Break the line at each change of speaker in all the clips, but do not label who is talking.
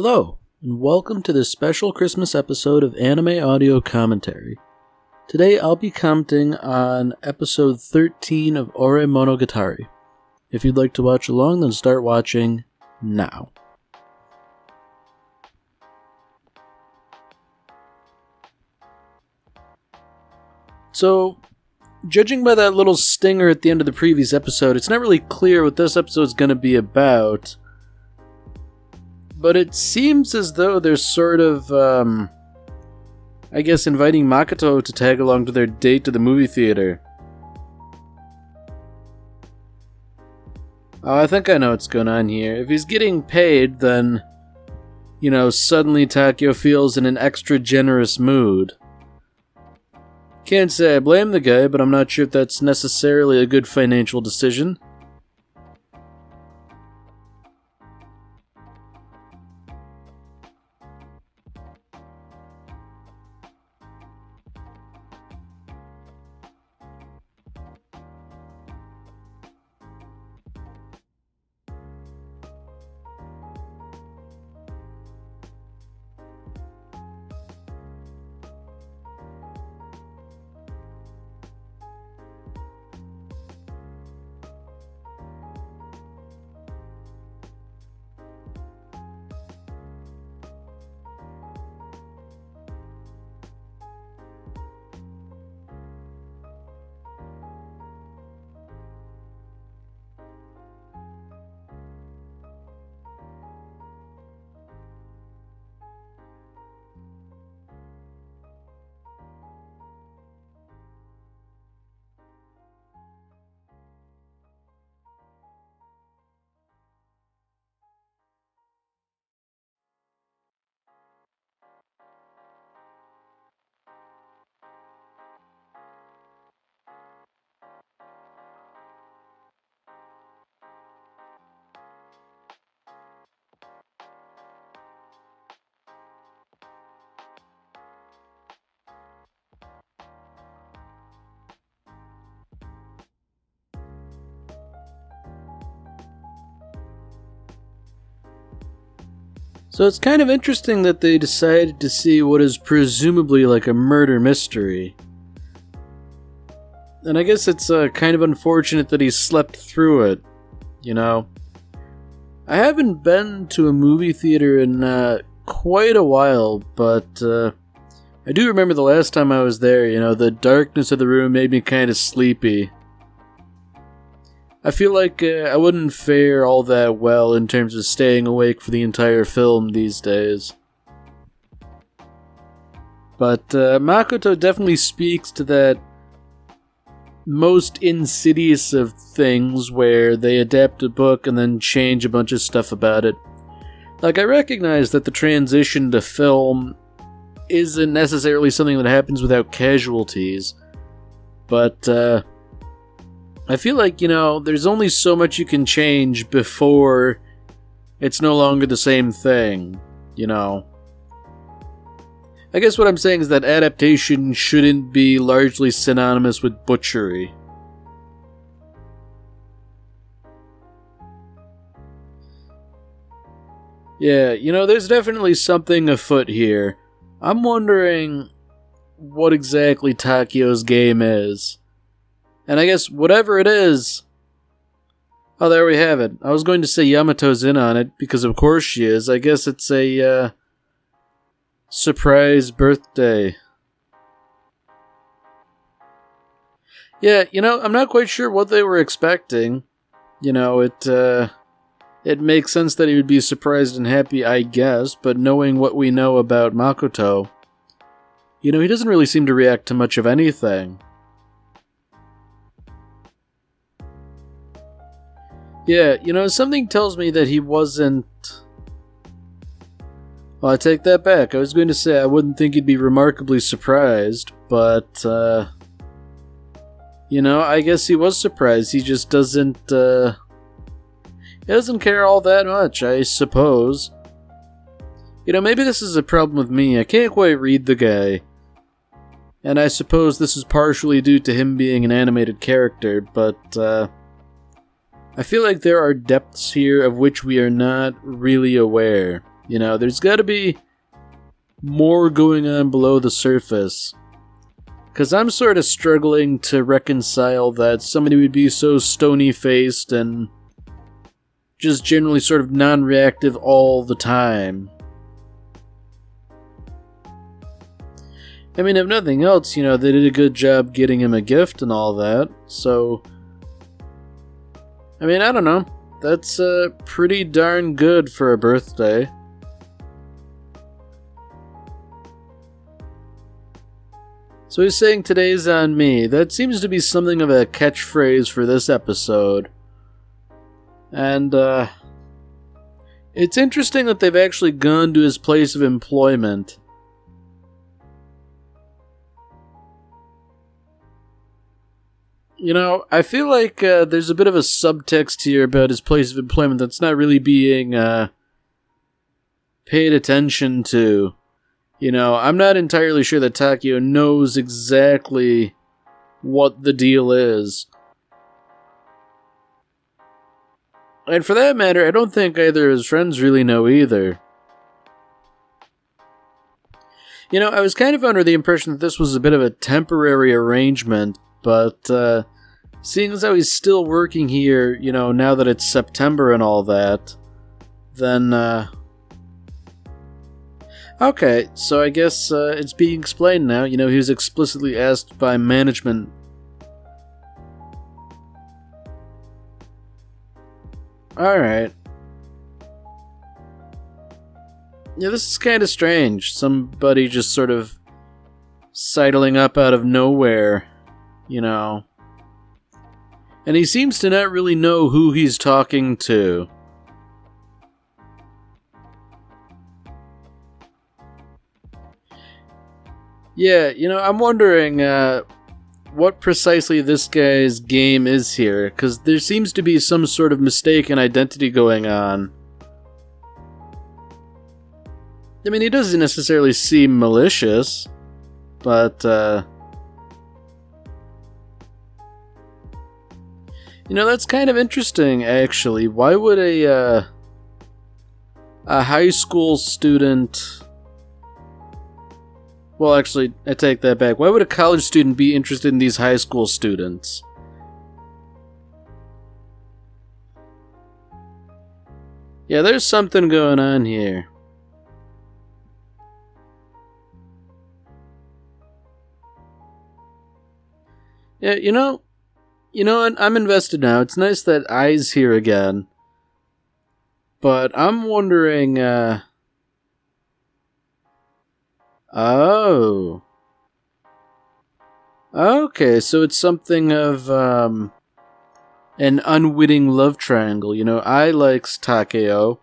Hello, and welcome to this special Christmas episode of Anime Audio Commentary. Today I'll be commenting on episode 13 of Ore Monogatari. If you'd like to watch along, then start watching now. So, judging by that little stinger at the end of the previous episode, it's not really clear what this episode's going to be about. But it seems as though they're sort of, inviting Makoto to tag along to their date to the movie theater. Oh, I think I know what's going on here. If he's getting paid, then, suddenly Takeo feels in an extra generous mood. Can't say I blame the guy, but I'm not sure if that's necessarily a good financial decision. So it's kind of interesting that they decided to see what is presumably like a murder mystery. And I guess it's kind of unfortunate that he slept through it, I haven't been to a movie theater in quite a while, but I do remember the last time I was there, the darkness of the room made me kind of sleepy. I feel like I wouldn't fare all that well in terms of staying awake for the entire film these days. But Makoto definitely speaks to that most insidious of things where they adapt a book and then change a bunch of stuff about it. Like, I recognize that the transition to film isn't necessarily something that happens without casualties, but I feel like, there's only so much you can change before it's no longer the same thing, I guess what I'm saying is that adaptation shouldn't be largely synonymous with butchery. Yeah, there's definitely something afoot here. I'm wondering what exactly Takeo's game is. And I guess whatever it is... Oh, there we have it. I was going to say Yamato's in on it, because of course she is. I guess it's a, surprise birthday. Yeah, I'm not quite sure what they were expecting. It makes sense that he would be surprised and happy, I guess, but knowing what we know about Makoto, he doesn't really seem to react to much of anything. Yeah, something tells me that he wasn't... Well, I take that back. I was going to say I wouldn't think he'd be remarkably surprised, but, I guess he was surprised. He just doesn't, he doesn't care all that much, I suppose. Maybe this is a problem with me. I can't quite read the guy. And I suppose this is partially due to him being an animated character, but, I feel like there are depths here of which we are not really aware, You know, there's gotta be more going on below the surface. Because I'm sort of struggling to reconcile that somebody would be so stony-faced and just generally sort of non-reactive all the time. I mean, if nothing else, you know, they did a good job getting him a gift and all that, so... I mean, I don't know. That's pretty darn good for a birthday. So he's saying today's on me. That seems to be something of a catchphrase for this episode. And, it's interesting that they've actually gone to his place of employment. You know, I feel like there's a bit of a subtext here about his place of employment that's not really being paid attention to. You know, I'm not entirely sure that Takeo knows exactly what the deal is. And for that matter, I don't think either of his friends really know either. You know, I was kind of under the impression that this was a bit of a temporary arrangement, but seeing as how he's still working here, you know, now that it's September and all that, then, okay, so I guess it's being explained now. You know, he was explicitly asked by management. Alright. Yeah, this is kind of strange. Somebody just sort of sidling up out of nowhere, you know. And he seems to not really know who he's talking to. Yeah, you know, I'm wondering what precisely this guy's game is here, because there seems to be some sort of mistaken identity going on. I mean, he doesn't necessarily seem malicious, but, you know, that's kind of interesting, actually. Why would a high school student... Well, actually, I take that back. Why would a college student be interested in these high school students? Yeah, there's something going on here. Yeah, you know what? I'm invested now. It's nice that Ai's here again. But I'm wondering, oh. Okay, so it's something of, an unwitting love triangle. You know, Ai likes Takeo,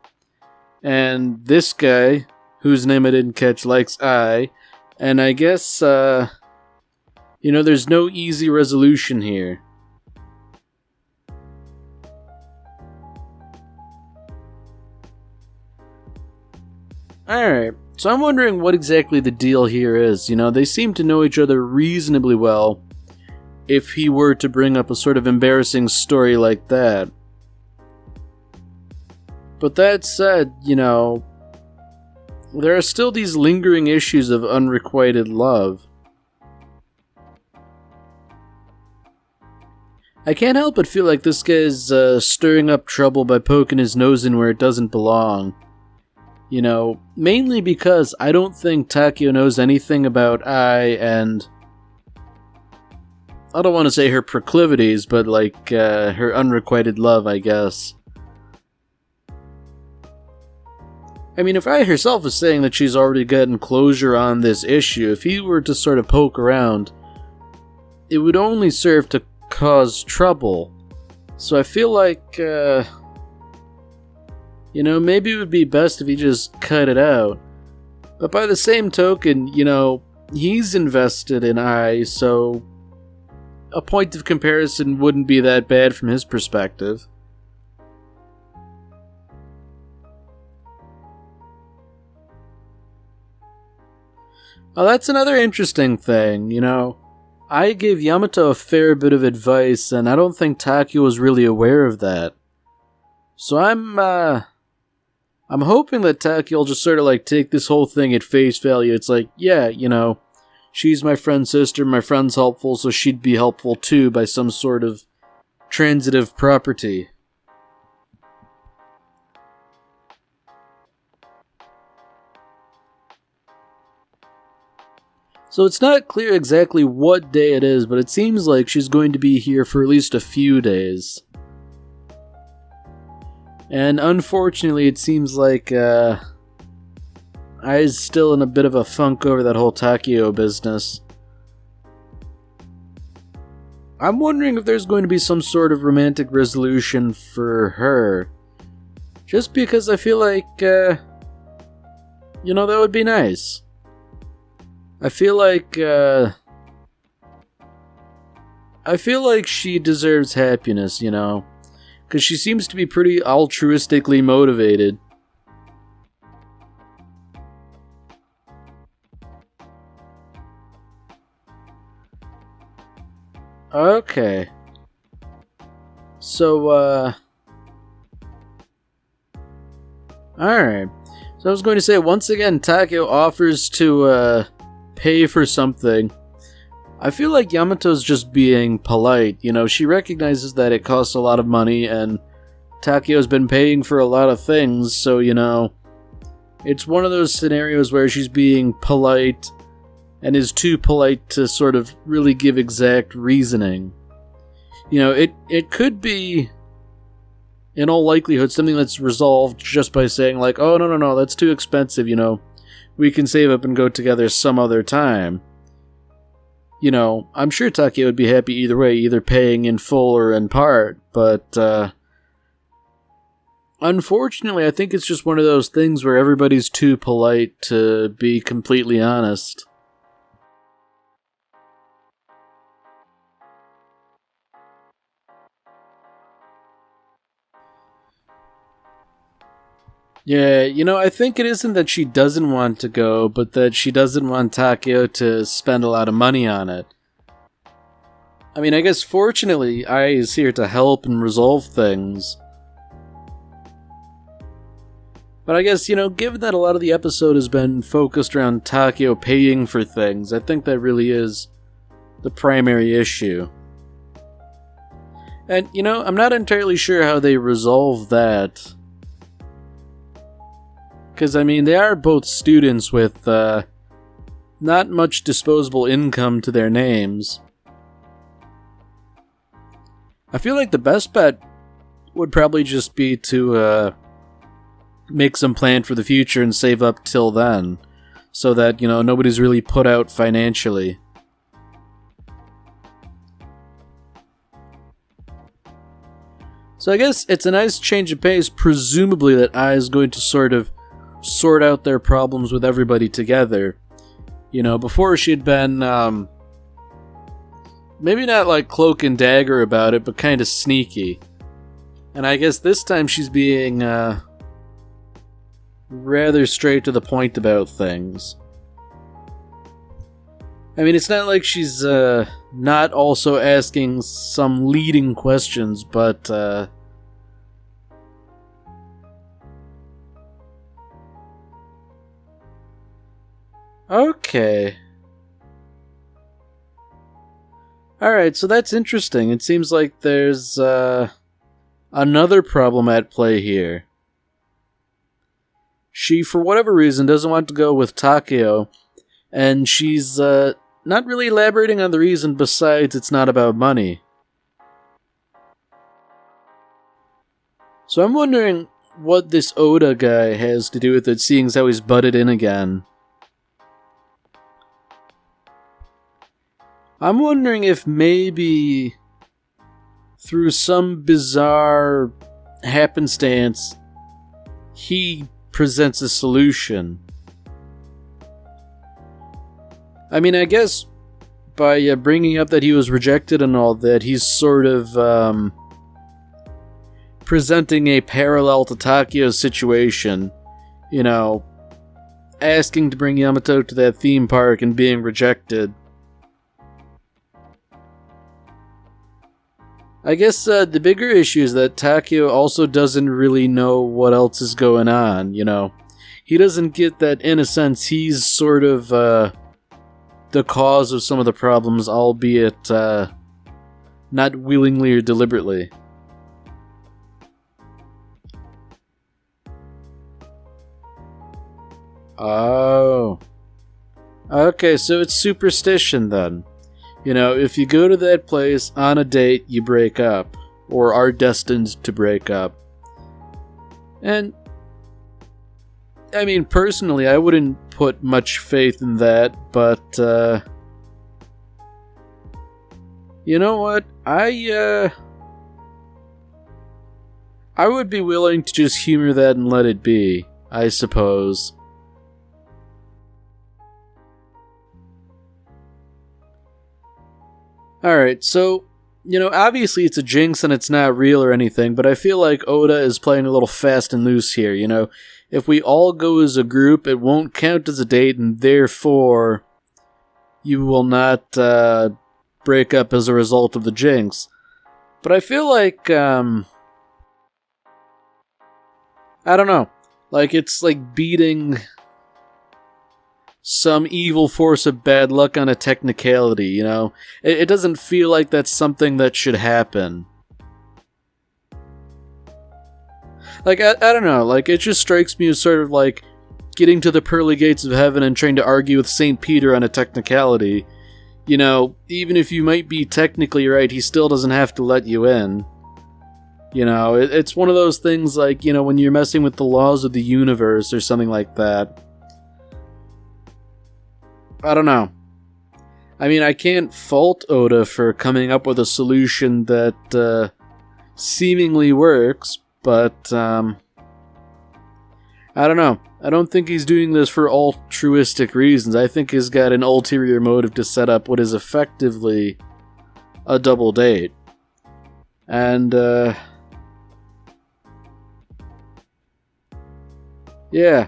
and this guy, whose name I didn't catch, likes Ai, and I guess, you know, there's no easy resolution here. Alright, so I'm wondering what exactly the deal here is. You know, they seem to know each other reasonably well, if he were to bring up a sort of embarrassing story like that. But that said, you know, there are still these lingering issues of unrequited love. I can't help but feel like this guy's stirring up trouble by poking his nose in where it doesn't belong. You know, mainly because I don't think Takeo knows anything about Ai and... I don't want to say her proclivities, but like, her unrequited love, I guess. I mean, if Ai herself is saying that she's already gotten closure on this issue, if he were to sort of poke around, it would only serve to cause trouble. So I feel like, you know, maybe it would be best if he just cut it out. But by the same token, you know, he's invested in Ai, so a point of comparison wouldn't be that bad from his perspective. Well, that's another interesting thing, you know. I gave Yamato a fair bit of advice, and I don't think Takeo was really aware of that. So I'm I'm hoping that Taki will just sort of like take this whole thing at face value. It's like, yeah, she's my friend's sister, my friend's helpful, so she'd be helpful too by some sort of transitive property. So it's not clear exactly what day it is, but it seems like she's going to be here for at least a few days. And unfortunately, it seems like Ai's still in a bit of a funk over that whole Takeo business. I'm wondering if there's going to be some sort of romantic resolution for her. Just because I feel like, that would be nice. I feel like she deserves happiness, because she seems to be pretty altruistically motivated. Okay. So, alright. So I was going to say, once again, Takeo offers to, pay for something. I feel like Yamato's just being polite. She recognizes that it costs a lot of money, and Takeo's been paying for a lot of things, so, it's one of those scenarios where she's being polite and is too polite to sort of really give exact reasoning. It could be, in all likelihood, something that's resolved just by saying, like, oh, no, that's too expensive, we can save up and go together some other time. I'm sure Takeo would be happy either way, either paying in full or in part, but, unfortunately, I think it's just one of those things where everybody's too polite to be completely honest. Yeah, I think it isn't that she doesn't want to go, but that she doesn't want Takeo to spend a lot of money on it. I mean, I guess fortunately, Ai is here to help and resolve things. But I guess, given that a lot of the episode has been focused around Takeo paying for things, I think that really is the primary issue. And, I'm not entirely sure how they resolve that. Because, they are both students with not much disposable income to their names. I feel like the best bet would probably just be to make some plan for the future and save up till then, so that, nobody's really put out financially. So I guess it's a nice change of pace, presumably that Ai is going to sort out their problems with everybody together. Before she'd been, maybe not like cloak and dagger about it, but kind of sneaky. And I guess this time she's being, rather straight to the point about things. It's not like she's, not also asking some leading questions, but, okay. Alright, so that's interesting. It seems like there's, another problem at play here. She, for whatever reason, doesn't want to go with Takeo, and she's, not really elaborating on the reason besides it's not about money. So I'm wondering what this Oda guy has to do with it, seeing as how he's butted in again. I'm wondering if maybe through some bizarre happenstance he presents a solution. I guess by bringing up that he was rejected and all that, he's sort of presenting a parallel to Takeo's situation. Asking to bring Yamato to that theme park and being rejected. I guess the bigger issue is that Takeo also doesn't really know what else is going on, you know. He doesn't get that, in a sense, he's sort of the cause of some of the problems, albeit not willingly or deliberately. Oh. Okay, so it's superstition then. You know, if you go to that place on a date, you break up. Or are destined to break up. And, I mean, personally, I wouldn't put much faith in that, but, you know what? I would be willing to just humor that and let it be, I suppose. Alright, so, you know, obviously it's a jinx and it's not real or anything, but I feel like Oda is playing a little fast and loose here, you know? If we all go as a group, it won't count as a date, and therefore you will not break up as a result of the jinx. But I feel like, I don't know, like it's like beating some evil force of bad luck on a technicality, you know? It doesn't feel like that's something that should happen. Like, I don't know, like, it just strikes me as sort of like getting to the pearly gates of heaven and trying to argue with St. Peter on a technicality. You know, even if you might be technically right, he still doesn't have to let you in. You know, it's one of those things like, you know, when you're messing with the laws of the universe or something like that. I don't know. I mean, I can't fault Oda for coming up with a solution that seemingly works, but I don't know. I don't think he's doing this for altruistic reasons. I think he's got an ulterior motive to set up what is effectively a double date. And, yeah.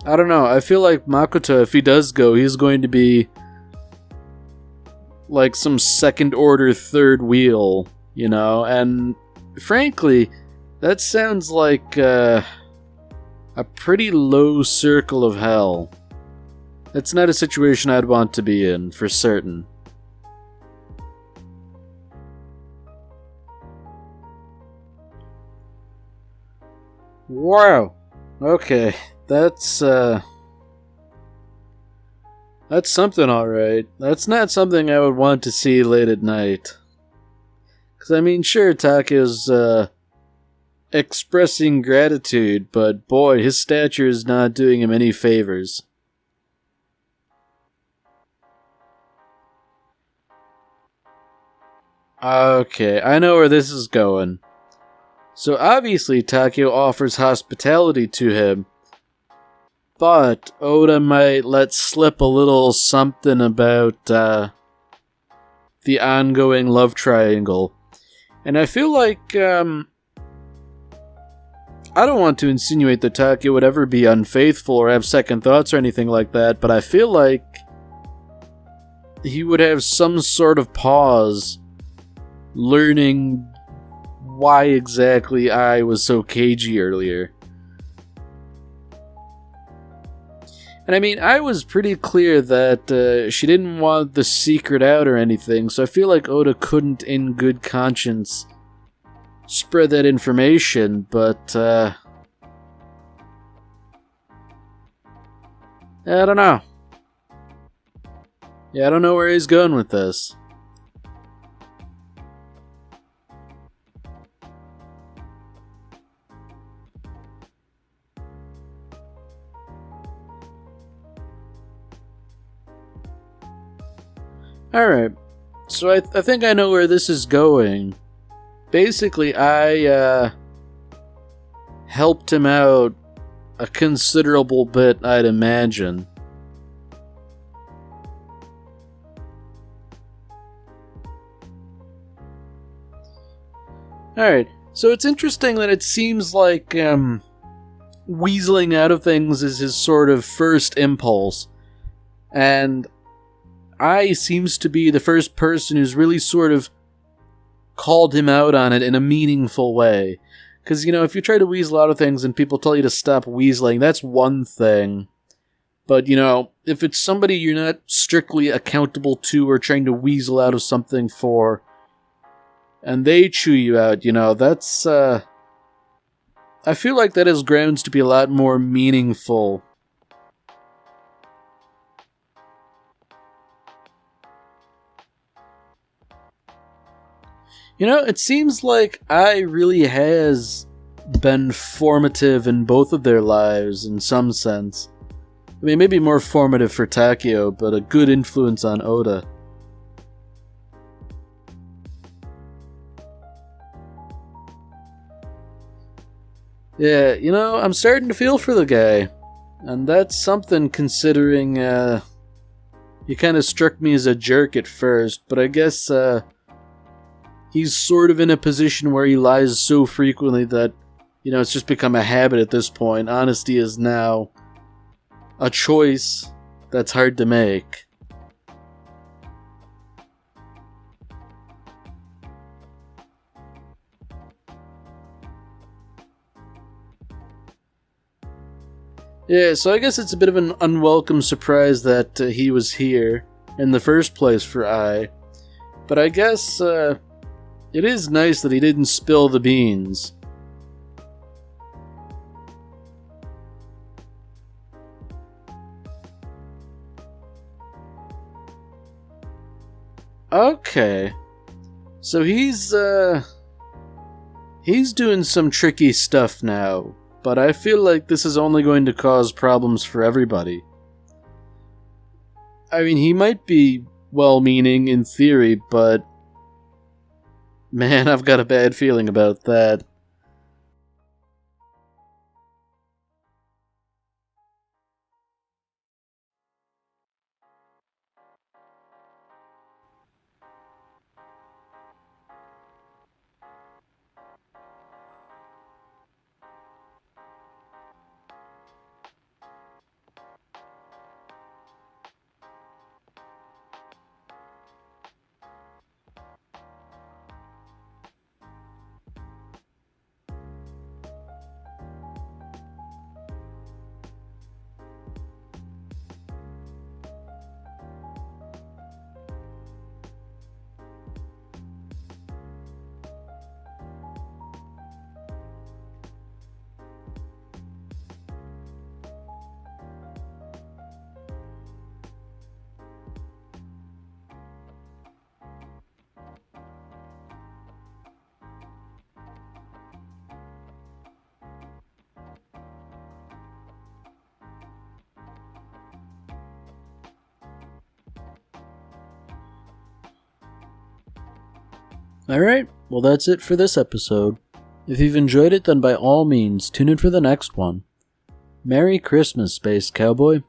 I don't know, I feel like Makoto, if he does go, he's going to be like some second order third wheel, you know, and frankly, that sounds like a pretty low circle of hell. It's not a situation I'd want to be in, for certain. Wow. Okay. That's something, alright. That's not something I would want to see late at night. Because, I mean, sure, Take's expressing gratitude, but boy, his stature is not doing him any favors. Okay, I know where this is going. So obviously Takeo offers hospitality to him, but Oda might let slip a little something about the ongoing love triangle. And I feel like, I don't want to insinuate that Takeo would ever be unfaithful or have second thoughts or anything like that, but I feel like he would have some sort of pause learning why exactly I was so cagey earlier. And I mean, I was pretty clear that she didn't want the secret out or anything, so I feel like Oda couldn't in good conscience spread that information, but I don't know. Yeah, I don't know where he's going with this. Alright, so I think I know where this is going. Basically, I helped him out a considerable bit, I'd imagine. Alright, so it's interesting that it seems like weaseling out of things is his sort of first impulse. And I seems to be the first person who's really sort of called him out on it in a meaningful way. Because, if you try to weasel out of things and people tell you to stop weaseling, that's one thing. But, if it's somebody you're not strictly accountable to or trying to weasel out of something for, and they chew you out, that's, I feel like that has grounds to be a lot more meaningful. It seems like Ai really has been formative in both of their lives in some sense. I mean, maybe more formative for Takeo, but a good influence on Oda. Yeah, I'm starting to feel for the guy. And that's something considering, he kind of struck me as a jerk at first, but I guess, he's sort of in a position where he lies so frequently that, it's just become a habit at this point. Honesty is now a choice that's hard to make. Yeah, so I guess it's a bit of an unwelcome surprise that he was here in the first place for Ai. But I guess it is nice that he didn't spill the beans. Okay. So he's doing some tricky stuff now, but I feel like this is only going to cause problems for everybody. I mean, he might be well-meaning in theory, but man, I've got a bad feeling about that. Alright, well that's it for this episode. If you've enjoyed it, then by all means, tune in for the next one. Merry Christmas, Space Cowboy.